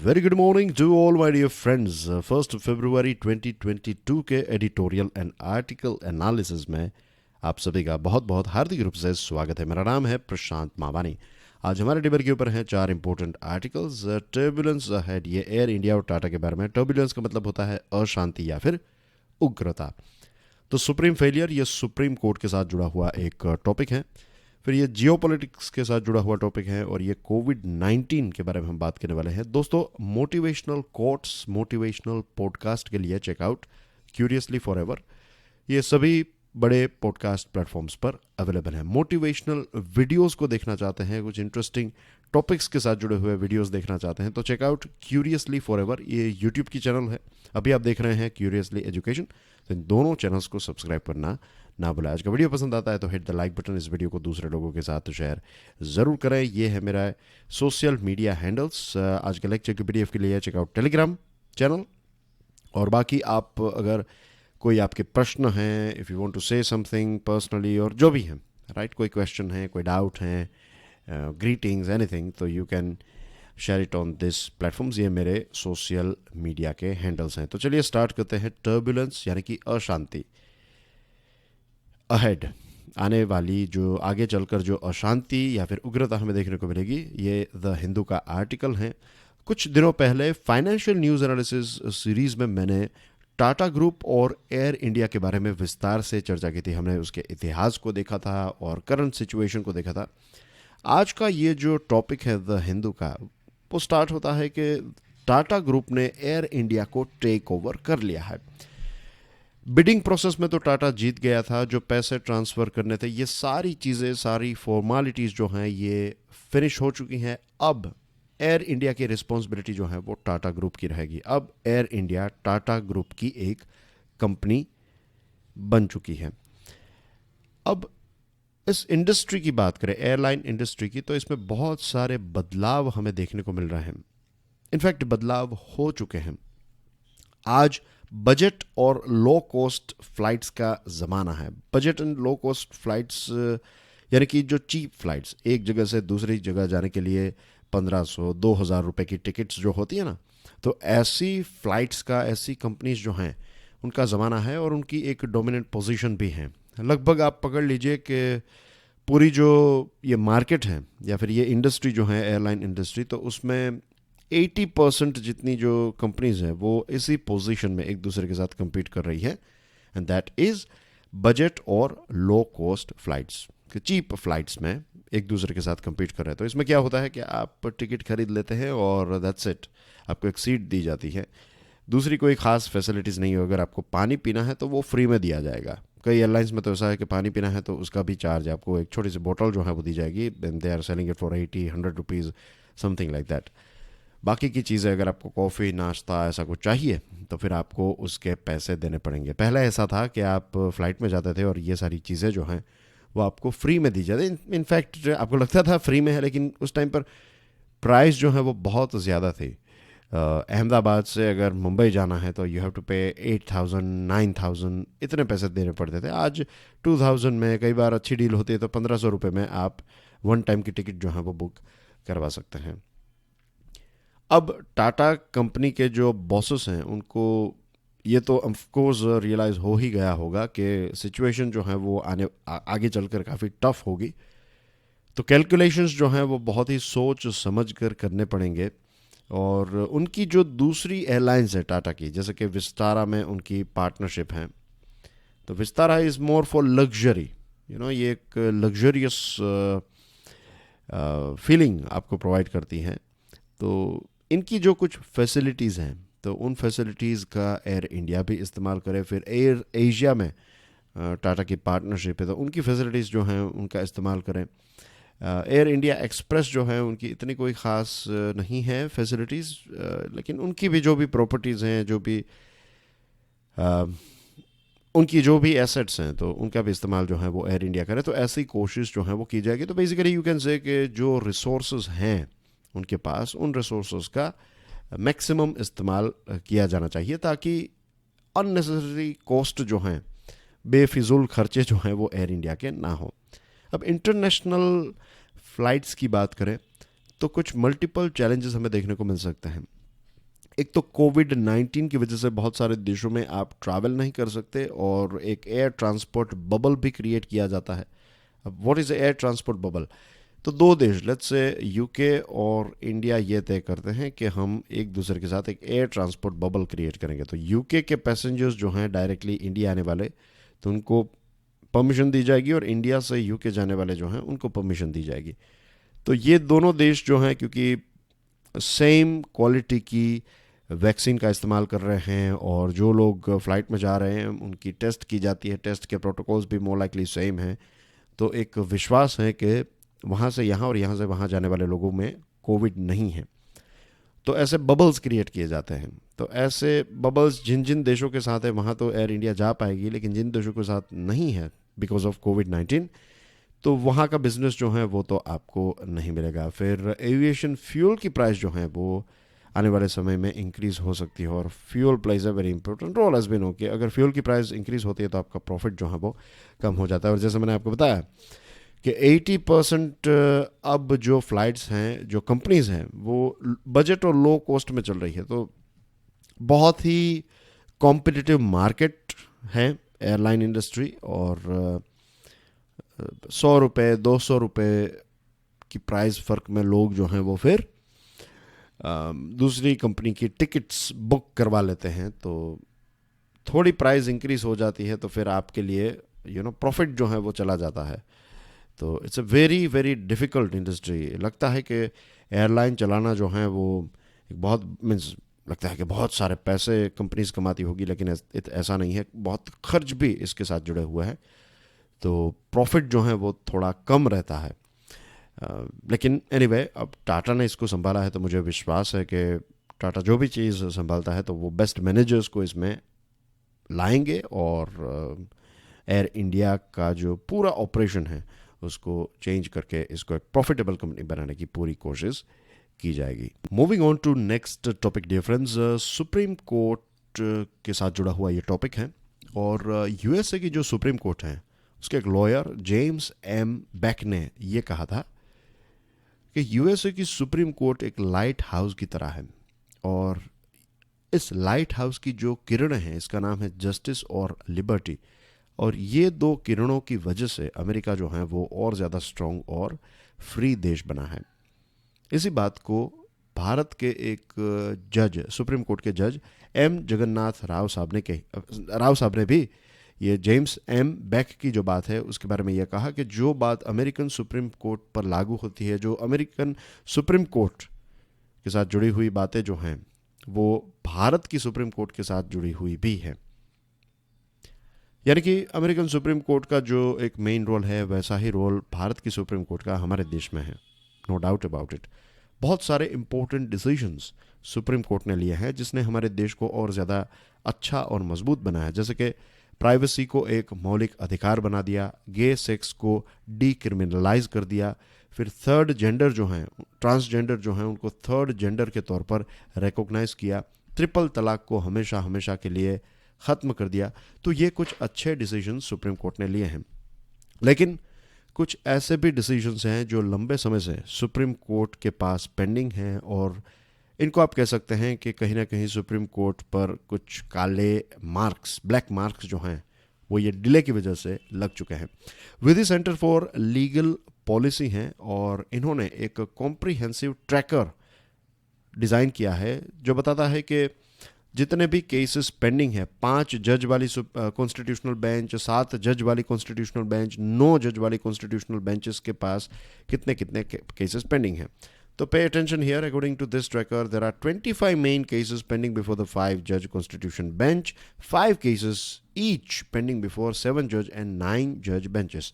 Very good morning to all my dear friends. 1 फरवरी 2022 के editorial and article analysis में आप सभी का बहुत बहुत हार्दिक रूप से स्वागत है। मेरा नाम है प्रशांत मावानी। आज हमारे टेबल के ऊपर हैं 4 इंपॉर्टेंट आर्टिकल्स। टर्बुलेंस अहेड, ये एयर इंडिया और टाटा के बारे में। टर्बुलेंस का मतलब होता है अशांति या फिर उग्रता। तो सुप्रीम फेलियर, ये सुप्रीम कोर्ट के साथ जुड़ा हुआ एक टॉपिक है। फिर ये जियोपॉलिटिक्स के साथ जुड़ा हुआ टॉपिक है और ये कोविड-19 के बारे में हम बात करने वाले हैं। दोस्तों, मोटिवेशनल कोट्स, मोटिवेशनल पॉडकास्ट के लिए चेकआउट क्यूरियसली फॉरएवर। ये सभी बड़े पॉडकास्ट प्लेटफॉर्म्स पर अवेलेबल हैं। मोटिवेशनल वीडियोस को देखना चाहते हैं, कुछ इंटरेस्टिंग टॉपिक्स के साथ जुड़े हुए वीडियोस देखना चाहते हैं तो चेकआउट क्यूरियसली फॉरएवर। ये यूट्यूब की चैनल है, अभी आप देख रहे हैं क्यूरियसली एजुकेशन। तो इन दोनों चैनल्स को सब्सक्राइब करना ना भूलें। आज का वीडियो पसंद आता है तो हिट द लाइक बटन, इस वीडियो को दूसरे लोगों के साथ शेयर ज़रूर करें। ये है मेरा सोशल मीडिया हैंडल्स। आज के लेक्चर की पीडीएफ के लिए चेकआउट टेलीग्राम चैनल। और बाकी आप अगर कोई आपके प्रश्न हैं, if you want to say something personally और जो भी हैं, राइट, कोई क्वेश्चन है, कोई डाउट है, ग्रीटिंग्स, एनीथिंग, तो you can share it on this platforms. ये मेरे सोशल मीडिया के हैंडल्स हैं। तो चलिए स्टार्ट करते हैं। टर्बुलेंस यानी कि अशांति। अहेड, आने वाली जो आगे चलकर जो अशांति या फिर उग्रता हमें देखने को मिलेगी, ये द हिंदू का आर्टिकल है। कुछ दिनों पहले फाइनेंशियल न्यूज़ एनालिसिस सीरीज़ में मैंने टाटा ग्रुप और एयर इंडिया के बारे में विस्तार से चर्चा की थी। हमने उसके इतिहास को देखा था और करंट सिचुएशन को देखा था। आज का ये जो टॉपिक है द हिंदू का, वो स्टार्ट होता है कि टाटा ग्रुप ने एयर इंडिया को टेक ओवर कर लिया है। बिडिंग प्रोसेस में तो टाटा जीत गया था। जो पैसे ट्रांसफ़र करने थे, ये सारी चीज़ें, सारी फॉर्मेलिटीज़ जो हैं ये फिनिश हो चुकी हैं। अब एयर इंडिया की रिस्पॉन्सिबिलिटी जो है वो टाटा ग्रुप की रहेगी। अब एयर इंडिया टाटा ग्रुप की एक कंपनी बन चुकी है। अब इस इंडस्ट्री की बात करें, एयरलाइन इंडस्ट्री की, तो इसमें बहुत सारे बदलाव हमें देखने को मिल रहे हैं। इनफैक्ट बदलाव हो चुके हैं। आज बजट और लो कॉस्ट फ्लाइट्स का ज़माना है। Budget and low cost flights यानी कि जो चीप फ्लाइट्स, एक जगह से दूसरी जगह जाने के लिए 1500-2000 रुपए की टिकट्स जो होती है ना, तो ऐसी फ़्लाइट्स का, ऐसी कंपनीज जो हैं, उनका ज़माना है और उनकी एक डोमिनेंट पोजीशन भी है। लगभग आप पकड़ लीजिए कि पूरी जो ये मार्केट है या फिर ये इंडस्ट्री जो है, एयरलाइन इंडस्ट्री, तो उसमें 80% जितनी जो कंपनीज हैं वो इसी पोजीशन में एक दूसरे के साथ compete कर रही है। एंड दैट इज़ बजट और low cost flights. Cheap flights में एक दूसरे के साथ compete कर रहे हैं। तो इसमें क्या होता है कि आप टिकट खरीद लेते हैं और दैट्स इट, आपको एक सीट दी जाती है। दूसरी कोई ख़ास फैसिलिटीज़ नहीं हो। अगर आपको पानी पीना है तो वो फ्री में दिया जाएगा। कई एयरलाइंस में तो ऐसा है कि पानी पीना है तो उसका भी चार्ज, आपको एक छोटी सी बोतल जो है वो दी जाएगी। And they are selling it for 80-100 rupees, something like that. बाकी की चीज़ें, अगर आपको कॉफ़ी, नाश्ता, ऐसा कुछ चाहिए तो फिर आपको उसके पैसे देने पड़ेंगे। पहले ऐसा था कि आप फ़्लाइट में जाते थे और ये सारी चीज़ें जो हैं वो आपको फ्री में दी जाती। इनफैक्ट आपको लगता था फ्री में है, लेकिन उस टाइम पर प्राइस जो है वो बहुत ज़्यादा थी। अहमदाबाद से अगर मुंबई जाना है तो यू हैव टू पे 8000, 9000, इतने पैसे देने पड़ते थे। आज 2000 में, कई बार अच्छी डील होती है तो 1500 रुपये में आप वन टाइम की टिकट जो है वो बुक करवा सकते हैं। अब टाटा कंपनी के जो बॉसेस हैं उनको ये तो ऑफकोर्स रियलाइज़ हो ही गया होगा कि सिचुएशन जो है वो आगे चलकर काफ़ी टफ होगी। तो कैलकुलेशंस जो हैं वो बहुत ही सोच समझ कर करने पड़ेंगे। और उनकी जो दूसरी एयरलाइंस है टाटा की, जैसे कि विस्तारा में उनकी पार्टनरशिप है, तो Vistara is more for luxury. ये एक लग्जरियस फीलिंग आपको प्रोवाइड करती हैं। तो इनकी जो कुछ फैसिलिटीज़ हैं तो उन फैसिलिटीज़ का एयर इंडिया भी इस्तेमाल करे। फिर एयर एशिया में टाटा की पार्टनरशिप है तो उनकी फैसिलिटीज़ जो हैं उनका इस्तेमाल करें। एयर इंडिया एक्सप्रेस जो है उनकी इतनी कोई ख़ास नहीं है फैसिलिटीज़, लेकिन उनकी भी जो भी प्रॉपर्टीज़ हैं, जो भी उनकी जो भी एसेट्स हैं, तो उनका भी इस्तेमाल जो है वो एयर इंडिया करे। तो ऐसी कोशिश जो है वो की जाएगी। तो बेसिकली यू कैन से कि जो रिसोर्स हैं उनके पास, उन रिसोर्स का मैक्सिमम इस्तेमाल किया जाना चाहिए ताकि अननेसेसरी कॉस्ट जो हैं, बेफिजुल खर्चे जो हैं वो एयर इंडिया के ना हो। अब इंटरनेशनल फ़्लाइट्स की बात करें तो कुछ मल्टीपल चैलेंजेस हमें देखने को मिल सकते हैं। एक तो कोविड-19 की वजह से बहुत सारे देशों में आप ट्रैवल नहीं कर सकते और एक एयर ट्रांसपोर्ट बबल भी क्रिएट किया जाता है। अब what is air transport bubble? तो दो देश, लेट्स से यूके और इंडिया, ये तय करते हैं कि हम एक दूसरे के साथ एक एयर ट्रांसपोर्ट बबल क्रिएट करेंगे। तो यूके के पैसेंजर्स जो हैं डायरेक्टली इंडिया आने वाले, तो उनको परमिशन दी जाएगी, और इंडिया से यूके जाने वाले जो हैं उनको परमिशन दी जाएगी। तो ये दोनों देश जो हैं, क्योंकि सेम क्वालिटी की वैक्सीन का इस्तेमाल कर रहे हैं और जो लोग फ़्लाइट में जा रहे हैं उनकी टेस्ट की जाती है, टेस्ट के प्रोटोकॉल्स भी मोर लाइकली सेम हैं, तो एक विश्वास है कि वहाँ से यहाँ और यहाँ से वहाँ जाने वाले लोगों में कोविड नहीं है। तो ऐसे बबल्स क्रिएट किए जाते हैं। तो ऐसे बबल्स जिन जिन देशों के साथ है वहाँ तो एयर इंडिया जा पाएगी, लेकिन जिन देशों के साथ नहीं है बिकॉज ऑफ कोविड-19, तो वहाँ का बिजनेस जो है वो तो आपको नहीं मिलेगा। फिर एविएशन फ्यूल की प्राइस जो है वो आने वाले समय में इंक्रीज हो सकती है, और fuel plays a very important role as been. Okay, अगर फ्यूल की प्राइस इंक्रीज होती है तो आपका प्रॉफिट जो है वो कम हो जाता है। और जैसे मैंने आपको बताया कि 80% अब जो फ्लाइट्स हैं, जो कंपनीज हैं, वो बजट और लो कॉस्ट में चल रही है। तो बहुत ही कॉम्पिटिटिव मार्केट है एयरलाइन इंडस्ट्री, और 100 रुपये 200 रुपये की प्राइस फ़र्क में लोग जो हैं वो फिर दूसरी कंपनी की टिकट्स बुक करवा लेते हैं। तो थोड़ी प्राइस इंक्रीज हो जाती है तो फिर आपके लिए प्रॉफिट जो है वो चला जाता है। तो it's a very very difficult industry. लगता है कि एयरलाइन चलाना जो है वो एक बहुत मीन्स लगता है कि बहुत सारे पैसे कंपनीज कमाती होगी, लेकिन ऐसा नहीं है। बहुत खर्च भी इसके साथ जुड़े हुए हैं, तो प्रॉफिट जो है वो थोड़ा कम रहता है। लेकिन एनीवे, अब टाटा ने इसको संभाला है तो मुझे विश्वास है कि टाटा जो भी चीज़ संभालता है तो वो बेस्ट मैनेजर्स को इसमें लाएंगे, और एयर इंडिया का जो पूरा ऑपरेशन है उसको चेंज करके इसको एक प्रॉफिटेबल कंपनी बनाने की पूरी कोशिश की जाएगी। Moving on to next topic dear friends, supreme court के साथ जुड़ा हुआ ये टॉपिक है, और यूएसए की जो सुप्रीम कोर्ट है उसके एक लॉयर जेम्स एम बैक ने ये कहा था कि यूएसए की सुप्रीम कोर्ट एक लाइट हाउस की तरह है, और इस लाइट हाउस की जो किरणें हैं इसका नाम है जस्टिस और लिबर्टी, और ये दो किरणों की वजह से अमेरिका जो है वो और ज़्यादा स्ट्रॉन्ग और फ्री देश बना है। इसी बात को भारत के एक जज, सुप्रीम कोर्ट के जज एम जगन्नाथ राव साहब ने भी ये जेम्स एम बैक की जो बात है उसके बारे में यह कहा कि जो बात अमेरिकन सुप्रीम कोर्ट पर लागू होती है, जो अमेरिकन सुप्रीम कोर्ट के साथ जुड़ी हुई बातें जो हैं वो भारत की सुप्रीम कोर्ट के साथ जुड़ी हुई भी है। यानी कि अमेरिकन सुप्रीम कोर्ट का जो एक मेन रोल है वैसा ही रोल भारत की सुप्रीम कोर्ट का हमारे देश में है, नो डाउट अबाउट इट। बहुत सारे इंपॉर्टेंट डिसीजंस सुप्रीम कोर्ट ने लिए हैं जिसने हमारे देश को और ज़्यादा अच्छा और मजबूत बनाया, जैसे कि प्राइवेसी को एक मौलिक अधिकार बना दिया, गे सेक्स को डीक्रिमिनलाइज कर दिया, फिर थर्ड जेंडर जो हैं, ट्रांसजेंडर जो हैं, उनको थर्ड जेंडर के तौर पर रिकॉग्नाइज किया, ट्रिपल तलाक को हमेशा हमेशा के लिए ख़त्म कर दिया। तो ये कुछ अच्छे डिसीजन सुप्रीम कोर्ट ने लिए हैं, लेकिन कुछ ऐसे भी डिसीजंस हैं जो लंबे समय से सुप्रीम कोर्ट के पास पेंडिंग हैं, और इनको आप कह सकते हैं कि कहीं ना कहीं सुप्रीम कोर्ट पर कुछ काले मार्क्स, ब्लैक मार्क्स जो हैं वो ये डिले की वजह से लग चुके हैं। विधि सेंटर फॉर लीगल पॉलिसी हैं, और इन्होंने एक कॉम्प्रिहेंसिव ट्रैकर डिज़ाइन किया है जो बताता है कि जितने भी केसेस पेंडिंग है, 5 जज वाली कॉन्स्टिट्यूशनल बेंच, 7 जज वाली कॉन्स्टिट्यूशनल बेंच, 9 जज वाली कॉन्स्टिट्यूशनल बेंचेस के पास कितने कितने केसेस पेंडिंग हैं। तो pay attention here, according to this tracker there are 25 main cases pending before the 5 जज constitution bench, 5 cases each pending before 7 जज एंड 9 जज बेंचेस।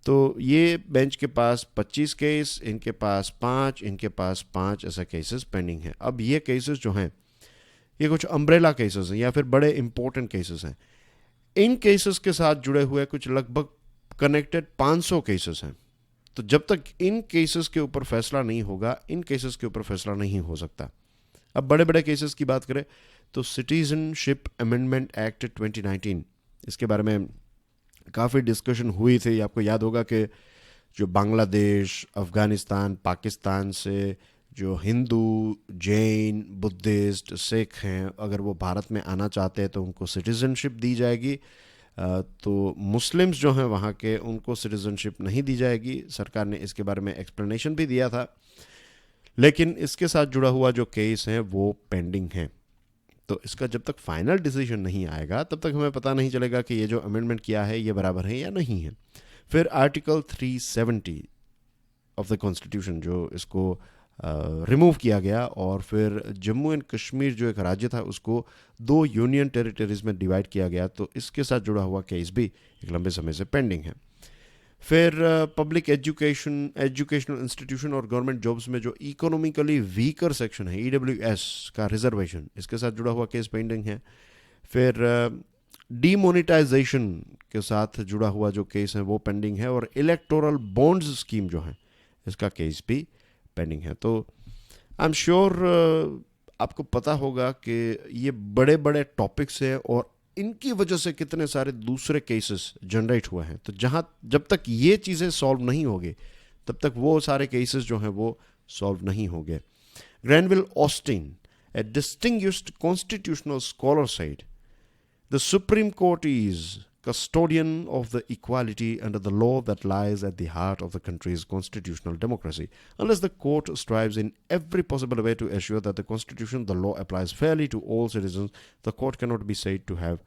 तो ये बेंच के पास 25 केस, इनके पास 5, इनके पास 5 ऐसे केसेस पेंडिंग हैं। अब ये केसेस जो हैं ये कुछ अम्ब्रेला केसेस हैं या फिर बड़े इंपॉर्टेंट केसेस हैं। इन केसेस के साथ जुड़े हुए कुछ लगभग कनेक्टेड 500 केसेस हैं। तो जब तक इन केसेस के ऊपर फैसला नहीं होगा, इन केसेस के ऊपर फैसला नहीं हो सकता। अब बड़े बड़े केसेस की बात करें तो सिटीजनशिप अमेंडमेंट एक्ट 2019, इसके बारे में काफ़ी डिस्कशन हुई थी। आपको याद होगा कि जो बांग्लादेश, अफ़गानिस्तान, पाकिस्तान से जो हिंदू, जैन, बुद्धिस्ट, सिख हैं, अगर वो भारत में आना चाहते हैं तो उनको सिटीज़नशिप दी जाएगी। तो मुस्लिम्स जो हैं वहाँ के, उनको सिटीज़नशिप नहीं दी जाएगी। सरकार ने इसके बारे में एक्सप्लेनेशन भी दिया था, लेकिन इसके साथ जुड़ा हुआ जो केस है वो पेंडिंग है। तो इसका जब तक फाइनल डिसीजन नहीं आएगा तब तक हमें पता नहीं चलेगा कि ये जो अमेंडमेंट किया है ये बराबर है या नहीं है। फिर आर्टिकल 370 ऑफ द कॉन्स्टिट्यूशन जो इसको रिमूव किया गया, और फिर जम्मू एंड कश्मीर जो एक राज्य था उसको 2 यूनियन टेरिटरीज में डिवाइड किया गया। तो इसके साथ जुड़ा हुआ केस भी एक लंबे समय से पेंडिंग है। फिर पब्लिक एजुकेशनल इंस्टीट्यूशन और गवर्नमेंट जॉब्स में जो इकोनॉमिकली वीकर सेक्शन है, EWS का रिजर्वेशन, इसके साथ जुड़ा हुआ केस पेंडिंग है। फिर डीमोनेटाइजेशन के साथ जुड़ा हुआ जो केस है वो पेंडिंग है, और इलेक्टोरल बॉन्ड्स स्कीम जो है इसका केस भी पेंडिंग है। तो आई एम श्योर आपको पता होगा कि ये बड़े बड़े टॉपिक्स हैं और इनकी वजह से कितने सारे दूसरे केसेस जनरेट हुए हैं। तो जब तक ये चीज़ें सॉल्व नहीं होगी तब तक वो सारे केसेस जो हैं वो सॉल्व नहीं होंगे। Granville Austin, A distinguished constitutional scholar, said the Supreme Court is custodian of the equality under the law that lies at the heart of the country's constitutional democracy. Unless the court strives in every possible way to assure that the constitution, the law applies fairly to all citizens, the court cannot be said to have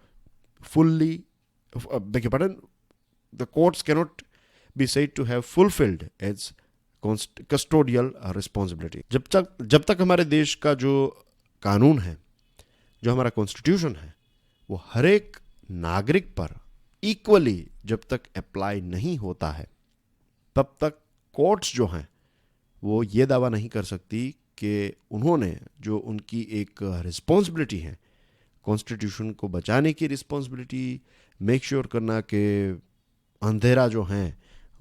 the courts cannot be said to have fulfilled its custodial responsibility. जब तक हमारे देश का जो कानून है, जो हमारा कॉन्स्टिट्यूशन है, वो हर एक नागरिक पर इक्वली जब तक अप्लाई नहीं होता है तब तक कोर्ट्स जो हैं वो ये दावा नहीं कर सकती कि उन्होंने जो उनकी एक रिस्पॉन्सिबिलिटी है, कॉन्स्टिट्यूशन को बचाने की रिस्पॉन्सिबिलिटी, मेक श्योर करना कि अंधेरा जो है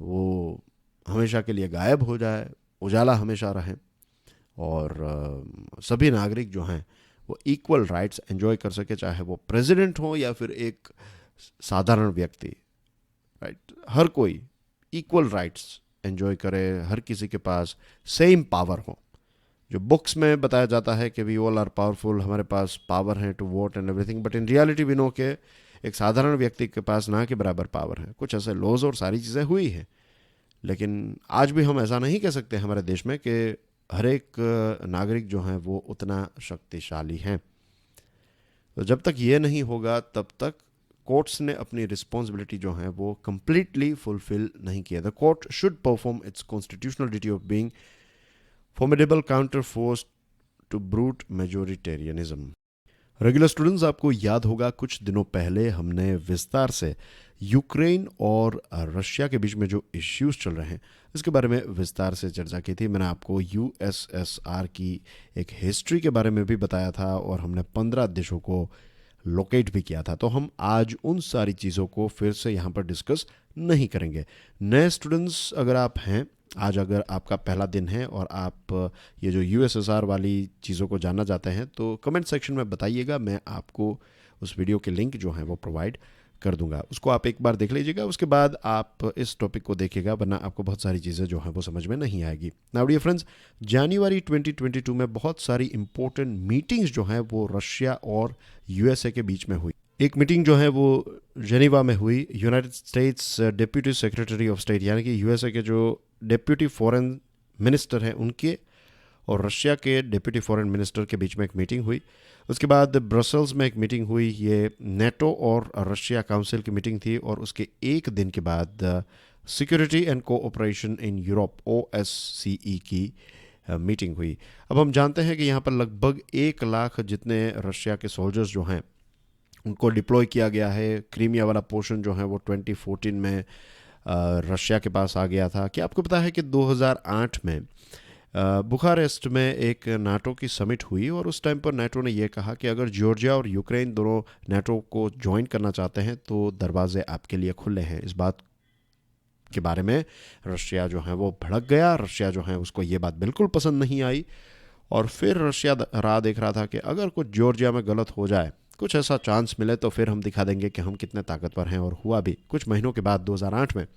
वो हमेशा के लिए गायब हो जाए, उजाला हमेशा रहे, और सभी नागरिक जो हैं वो इक्वल राइट्स एंजॉय कर सके, चाहे वो प्रेसिडेंट हो या फिर एक साधारण व्यक्ति। राइट, हर कोई इक्वल राइट्स एंजॉय करे, हर किसी के पास सेम पावर हो। जो बुक्स में बताया जाता है कि वी ऑल आर पावरफुल, हमारे पास पावर है to vote and everything, but in reality we know के एक साधारण व्यक्ति के पास ना के बराबर पावर है। कुछ ऐसे लॉज और सारी चीज़ें हुई हैं, लेकिन आज भी हम ऐसा नहीं कह सकते हमारे देश में कि हर एक नागरिक जो हैं वो उतना शक्तिशाली हैं। तो जब तक ये नहीं होगा तब तक कोर्ट्स ने अपनी रिस्पॉन्सिबिलिटी जो है वो कंप्लीटली फुलफिल नहीं किया। The court should perform its constitutional duty of being formidable counter force to brute majoritarianism. Regular students, आपको याद होगा कुछ दिनों पहले हमने विस्तार से यूक्रेन और रशिया के बीच में जो इश्यूज चल रहे हैं इसके बारे में विस्तार से चर्चा की थी। मैंने आपको USSR की एक हिस्ट्री के बारे में भी बताया था और हमने 15 देशों को लोकेट भी किया था। तो हम आज उन सारी चीज़ों को फिर से यहाँ पर डिस्कस नहीं करेंगे। नए स्टूडेंट्स अगर आप हैं, आज अगर आपका पहला दिन है और आप ये जो USSR वाली चीज़ों को जानना चाहते हैं तो कमेंट सेक्शन में बताइएगा, मैं आपको उस वीडियो के लिंक जो है वो प्रोवाइड कर दूंगा। उसको आप एक बार देख लीजिएगा, उसके बाद आप इस टॉपिक को देखिएगा, वरना आपको बहुत सारी चीज़ें जो हैं वो समझ में नहीं आएगी। नाउ डियर फ्रेंड्स, जनवरी 2022 में बहुत सारी इंपॉर्टेंट मीटिंग्स जो हैं वो रशिया और USA के बीच में हुई। एक मीटिंग जो है वो जेनीवा में हुई। United states deputy secretary of state यानी कि USA के जो डिप्यूटी फॉरेन मिनिस्टर हैं उनके और रशिया के डिप्यूटी फॉरेन मिनिस्टर के बीच में एक मीटिंग हुई। उसके बाद ब्रसल्स में एक मीटिंग हुई, ये नेटो और रशिया काउंसिल की मीटिंग थी, और उसके एक दिन के बाद security and cooperation in Europe OSCE की मीटिंग हुई। अब हम जानते हैं कि यहाँ पर लगभग 1 लाख जितने रशिया के सोल्जर्स जो हैं उनको डिप्लॉय किया गया है। क्रीमिया वाला पोर्शन जो है वो 2014 में रशिया के पास आ गया था। क्या आपको पता है कि 2008 में बुखारेस्ट में एक नाटो की समिट हुई और उस टाइम पर नाटो ने यह कहा कि अगर जॉर्जिया और यूक्रेन दोनों नाटो को ज्वाइन करना चाहते हैं तो दरवाजे आपके लिए खुले हैं। इस बात के बारे में रशिया जो है वो भड़क गया। रशिया जो है उसको ये बात बिल्कुल पसंद नहीं आई, और फिर रशिया राह देख रहा था कि अगर कुछ जॉर्जिया में गलत हो जाए, कुछ ऐसा चांस मिले तो फिर हम दिखा देंगे कि हम कितने ताकतवर हैं। और हुआ भी। कुछ महीनों के बाद 2008 में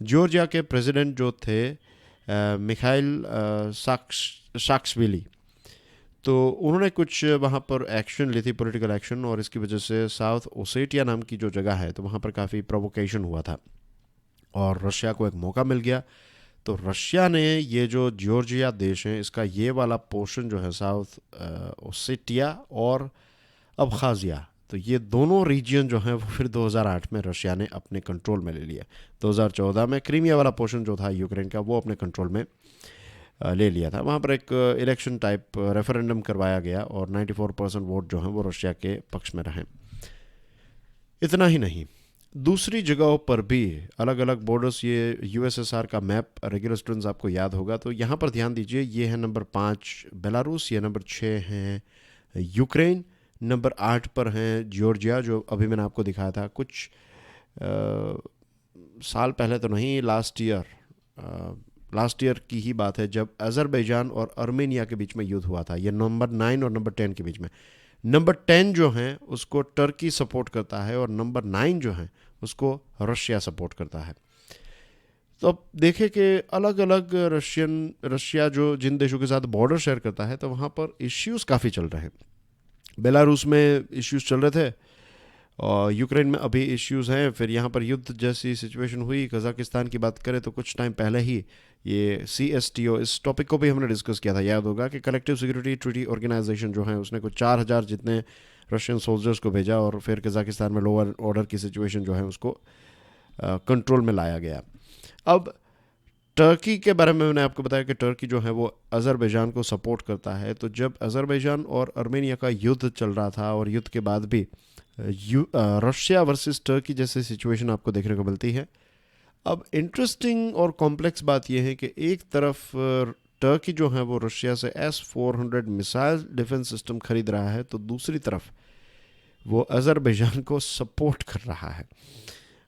जॉर्जिया के प्रेसिडेंट जो थे मिखाइल साक्सविली। तो उन्होंने कुछ वहाँ पर एक्शन ली थी, पॉलिटिकल एक्शन, और इसकी वजह से साउथ ओसेटिया नाम की जो जगह है तो वहाँ पर काफ़ी प्रोवोकेशन हुआ था और रशिया को एक मौका मिल गया। तो रशिया ने ये जो जॉर्जिया देश है इसका ये वाला पोर्शन जो है साउथ ओसेटिया और अबखाज़िया, तो ये दोनों रीजन जो हैं वो फिर 2008 में रशिया ने अपने कंट्रोल में ले लिया। 2014 में क्रीमिया वाला पोर्शन जो था यूक्रेन का वो अपने कंट्रोल में ले लिया था। वहाँ पर एक इलेक्शन टाइप रेफरेंडम करवाया गया और 94% वोट जो हैं वो रशिया के पक्ष में रहे। इतना ही नहीं, दूसरी जगहों पर भी अलग अलग बॉर्डर्स, ये यूएसएसआर का मैप रेगुलर स्टूडेंट्स आपको याद होगा, तो यहाँ पर ध्यान दीजिए, ये है नंबर 5 बेलारूस, ये नंबर 6 हैं यूक्रेन, नंबर 8 पर हैं जॉर्जिया जो अभी मैंने आपको दिखाया था कुछ साल पहले, तो नहीं लास्ट ईयर की ही बात है जब अजरबैजान और अर्मेनिया के बीच में युद्ध हुआ था। ये नंबर 9 और नंबर 10 के बीच में। नंबर 10 जो है उसको टर्की सपोर्ट करता है और नंबर 9 जो है उसको रशिया सपोर्ट करता है। तो अब देखें कि अलग अलग रशिया जो जिन देशों के साथ बॉर्डर शेयर करता है तो वहाँ पर इश्यूज़ काफ़ी चल रहे हैं। बेलारूस में इश्यूज़ चल रहे थे और यूक्रेन में अभी इश्यूज़ हैं। फिर यहाँ पर युद्ध जैसी सिचुएशन हुई। कज़ाकिस्तान की बात करें तो कुछ टाइम पहले ही ये CSTO, इस टॉपिक को भी हमने डिस्कस किया था, याद होगा कि कलेक्टिव सिक्योरिटी ट्रीटी ऑर्गेनाइजेशन जो है उसने कुछ 4000 जितने रशियन सोल्जर्स को भेजा और फिर कज़ाकिस्तान में लोअर ऑर्डर की सिचुएशन जो है उसको कंट्रोल में लाया गया। अब टर्की के बारे में मैंने आपको बताया कि टर्की जो है वो अजरबैजान को सपोर्ट करता है। तो जब अजरबैजान और अर्मेनिया का युद्ध चल रहा था और युद्ध के बाद भी रशिया वर्सेस टर्की जैसी सिचुएशन आपको देखने को मिलती है। अब इंटरेस्टिंग और कॉम्प्लेक्स बात यह है कि एक तरफ टर्की जो है वो रशिया से S-400 मिसाइल डिफेंस सिस्टम खरीद रहा है, तो दूसरी तरफ वो अजरबैजान को सपोर्ट कर रहा है।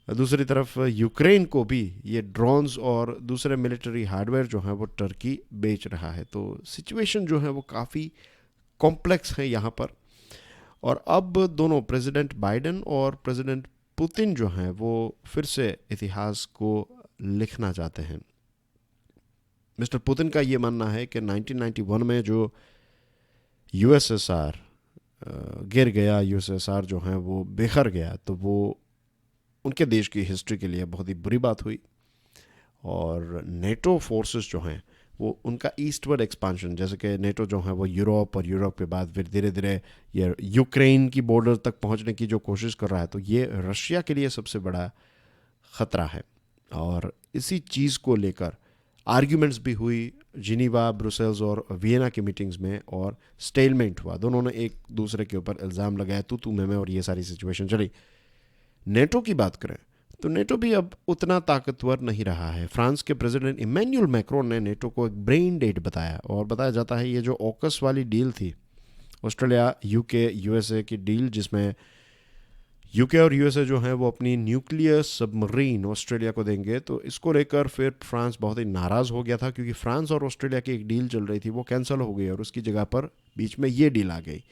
दूसरी तरफ यूक्रेन को भी ये ड्रोन्स और दूसरे मिलिट्री हार्डवेयर जो है वो टर्की बेच रहा है। तो सिचुएशन जो है वो काफ़ी कॉम्प्लेक्स है यहाँ पर। और अब दोनों प्रेसिडेंट बाइडेन और प्रेसिडेंट पुतिन जो हैं वो फिर से इतिहास को लिखना चाहते हैं। मिस्टर पुतिन का ये मानना है कि 1991 में जो यूएसएसआर गिर गया, यूएसएसआर जो है वो बिखर गया, तो वो उनके देश की हिस्ट्री के लिए बहुत ही बुरी बात हुई। और नेटो फोर्सेस जो हैं वो उनका ईस्टवर्ड एक्सपांशन, जैसे कि नेटो जो है वो यूरोप और यूरोप के बाद फिर धीरे धीरे ये यूक्रेन की बॉर्डर तक पहुंचने की जो कोशिश कर रहा है, तो ये रशिया के लिए सबसे बड़ा ख़तरा है। और इसी चीज़ को लेकर आर्ग्यूमेंट्स भी हुई जिनीवा, ब्रुसेल्स और वियना की मीटिंग्स में, और स्टेलमेंट हुआ। दोनों ने एक दूसरे के ऊपर इल्ज़ाम लगाया, तू में और ये सारी सिचुएशन चली। नेटो की बात करें तो नेटो भी अब उतना ताकतवर नहीं रहा है। फ्रांस के प्रेसिडेंट इमैनुअल मैक्रोन ने नेटो को एक ब्रेन डेड बताया, और बताया जाता है ये जो ऑकस वाली डील थी, ऑस्ट्रेलिया, यूके, यूएसए की डील, जिसमें यूके और यूएसए जो हैं वो अपनी न्यूक्लियर सबमरीन ऑस्ट्रेलिया को देंगे, तो इसको लेकर फिर फ्रांस बहुत ही नाराज़ हो गया था, क्योंकि फ्रांस और ऑस्ट्रेलिया की एक डील चल रही थी वो कैंसिल हो गई और उसकी जगह पर बीच में ये डील आ गई।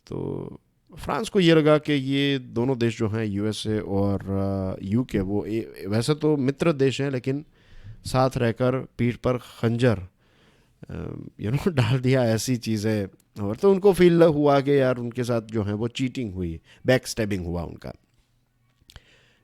तो फ्रांस को ये लगा कि ये दोनों देश जो हैं यूएसए और यूके, वो वैसे तो मित्र देश हैं लेकिन साथ रहकर पीठ पर खंजर डाल दिया, ऐसी चीज़ें। और तो उनको फील हुआ कि यार उनके साथ जो है वो चीटिंग हुई, बैक स्टैबिंग हुआ उनका।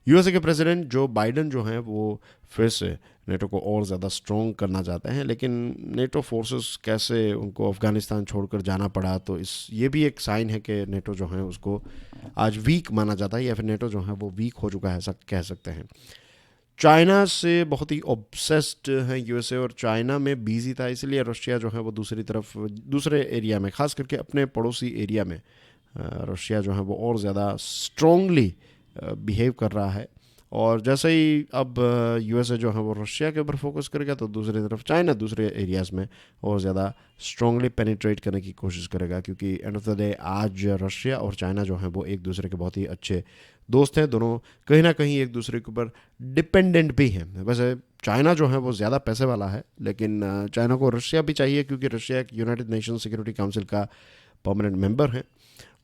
यूएसए के प्रेसिडेंट जो बाइडन जो हैं वो फिर से नेटो को और ज़्यादा स्ट्रॉन्ग करना चाहते हैं, लेकिन नेटो फोर्सेस कैसे उनको अफ़गानिस्तान छोड़कर जाना पड़ा, तो ये भी एक साइन है कि नेटो जो है उसको आज वीक माना जाता है, या फिर नेटो जो है वो वीक हो चुका है, कह सकते हैं। चाइना से बहुत ही ऑब्सेस्ड है यूएसए, और चाइना में बिजी था, इसलिए रशिया जो है वो दूसरी तरफ दूसरे एरिया में, ख़ास करके अपने पड़ोसी एरिया में रशिया जो है वो और ज़्यादा स्ट्रॉन्गली बिहेव कर रहा है। और जैसे ही अब यूएसए जो है वो रशिया के ऊपर फोकस करेगा, तो दूसरी तरफ चाइना दूसरे एरियाज़ में और ज़्यादा स्ट्रांगली पेनिट्रेट करने की कोशिश करेगा, क्योंकि एंड ऑफ द डे आज रशिया और चाइना जो है वो एक दूसरे के बहुत ही अच्छे दोस्त हैं। दोनों कहीं ना कहीं एक दूसरे के ऊपर डिपेंडेंट भी हैं। वैसे चाइना जो है वो ज़्यादा पैसे वाला है, लेकिन चाइना को रशिया भी चाहिए, क्योंकि रशिया एक यूनाइटेड नेशन सिक्योरिटी काउंसिल का परमानेंट मेंबर है।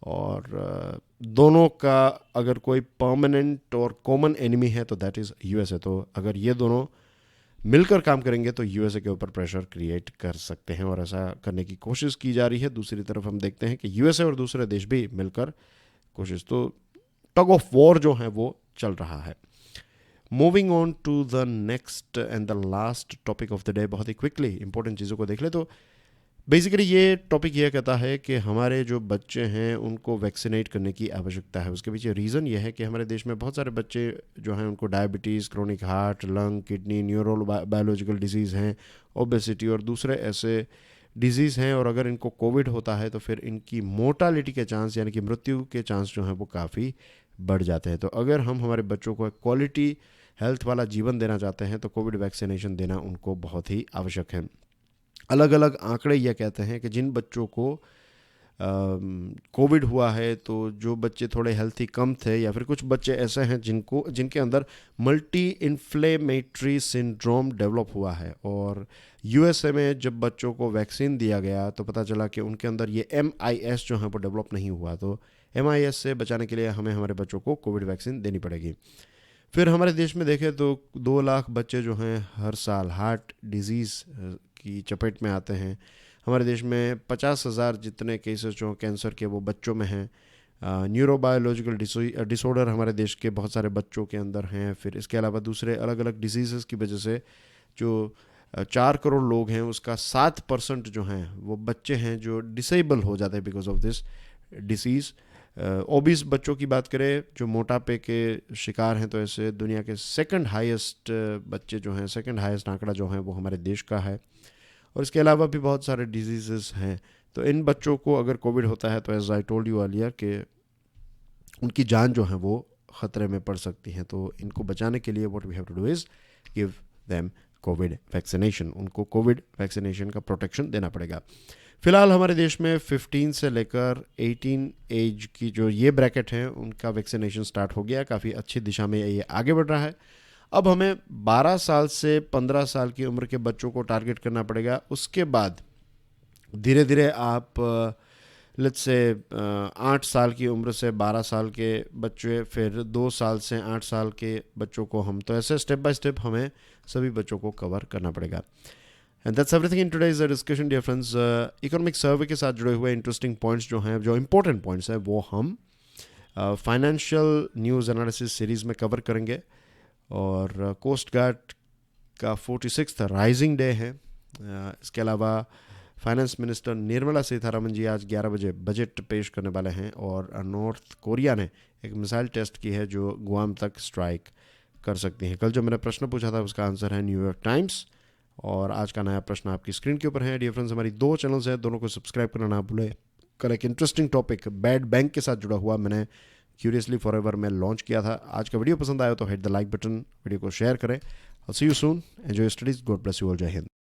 और दोनों का अगर कोई परमानेंट और कॉमन एनिमी है तो दैट इज़ यूएसए। तो अगर ये दोनों मिलकर काम करेंगे तो यूएसए के ऊपर प्रेशर क्रिएट कर सकते हैं, और ऐसा करने की कोशिश की जा रही है। दूसरी तरफ हम देखते हैं कि यूएसए और दूसरे देश भी मिलकर कोशिश, तो टग ऑफ वॉर जो है वो चल रहा है। Moving on to the next and the last topic of the day, बहुत ही क्विकली इंपॉर्टेंट चीज़ों को देख ले तो बेसिकली ये टॉपिक ये कहता है कि हमारे जो बच्चे हैं उनको वैक्सीनेट करने की आवश्यकता है। उसके पीछे रीज़न ये है कि हमारे देश में बहुत सारे बच्चे जो हैं उनको diabetes, chronic heart, lung, kidney, neuro biological disease हैं, ओबेसिटी और दूसरे ऐसे डिजीज़ हैं, और अगर इनको कोविड होता है तो फिर इनकी मोर्टालिटी के चांस यानी कि मृत्यु के चांस जो हैं वो काफ़ी बढ़ जाते हैं। तो अगर हम हमारे बच्चों को क्वालिटी हेल्थ वाला जीवन देना चाहते हैं तो कोविड वैक्सीनेशन देना उनको बहुत ही आवश्यक है। अलग अलग आंकड़े यह कहते हैं कि जिन बच्चों को कोविड हुआ है, तो जो बच्चे थोड़े हेल्थी कम थे या फिर कुछ बच्चे ऐसे हैं जिनके अंदर मल्टी इन्फ्लेमेटरी सिंड्रोम डेवलप हुआ है, और यूएसए में जब बच्चों को वैक्सीन दिया गया तो पता चला कि उनके अंदर ये MIS जो है वो डेवलप नहीं हुआ। तो MIS से बचाने के लिए हमें हमारे बच्चों को कोविड वैक्सीन देनी पड़ेगी। फिर हमारे देश में देखें तो 2 लाख बच्चे जो हैं हर साल हार्ट डिजीज़ की चपेट में आते हैं। हमारे देश में 50,000 जितने केसेस जो कैंसर के वो बच्चों में हैं। न्यूरोबायोलॉजिकल डिसऑर्डर हमारे देश के बहुत सारे बच्चों के अंदर हैं। फिर इसके अलावा दूसरे अलग अलग डिजीज़ की वजह से जो 4 करोड़ लोग हैं उसका 7% जो हैं वो बच्चे हैं जो डिसेबल हो जाते हैं because of this disease. Obese बच्चों की बात करें जो मोटापे के शिकार हैं, तो ऐसे दुनिया के सेकंड हाईएस्ट बच्चे जो हैं, सेकंड हाईएस्ट आंकड़ा जो है वो हमारे देश का है। और इसके अलावा भी बहुत सारे डिजीज़ हैं। तो इन बच्चों को अगर कोविड होता है तो as I told you earlier कि उनकी जान जो है वो ख़तरे में पड़ सकती है। तो इनको बचाने के लिए what we have to do is give them covid vaccination. उनको कोविड वैक्सीनेशन का प्रोटेक्शन देना पड़ेगा। फ़िलहाल हमारे देश में 15 से लेकर 18 एज की जो ये ब्रैकेट हैं उनका वैक्सीनेशन स्टार्ट हो गया। काफ़ी अच्छी दिशा में ये आगे बढ़ रहा है। अब हमें 12 साल से 15 साल की उम्र के बच्चों को टारगेट करना पड़ेगा। उसके बाद धीरे धीरे आप लेट्स से 8 साल की उम्र से 12 साल के बच्चे, फिर 2 साल से 8 साल के बच्चों को हम, तो ऐसे स्टेप बाय स्टेप हमें सभी बच्चों को कवर करना पड़ेगा। And that's everything in today's discussion dear friends. Economic survey के साथ जुड़े हुए इंटरेस्टिंग पॉइंट्स जो हैं, जो इंपॉर्टेंट पॉइंट्स हैं, वो हम फाइनेंशियल न्यूज़ एनालिसिस सीरीज़ में कवर करेंगे। और कोस्ट गार्ड का 46th राइजिंग डे है। इसके अलावा फाइनेंस मिनिस्टर निर्मला सीतारमण जी आज 11 बजे बजट पेश करने वाले हैं। और नॉर्थ कोरिया ने एक मिसाइल टेस्ट की है जो गुआम तक स्ट्राइक कर सकती हैं। कल जो मैंने प्रश्न पूछा था उसका आंसर है न्यूयॉर्क टाइम्स, और आज का नया प्रश्न आपकी स्क्रीन के ऊपर है। डियर फ्रेंड्स, हमारी 2 चैनल्स हैं, दोनों को सब्सक्राइब करना ना भूलें। कल एक इंटरेस्टिंग टॉपिक बैड बैंक के साथ जुड़ा हुआ मैंने क्यूरियसली फॉरएवर में लॉन्च किया था। आज का वीडियो पसंद आया तो hit the like button, video को शेयर करें। I'll see you soon. Enjoy your studies. God bless you all. Jai Hind.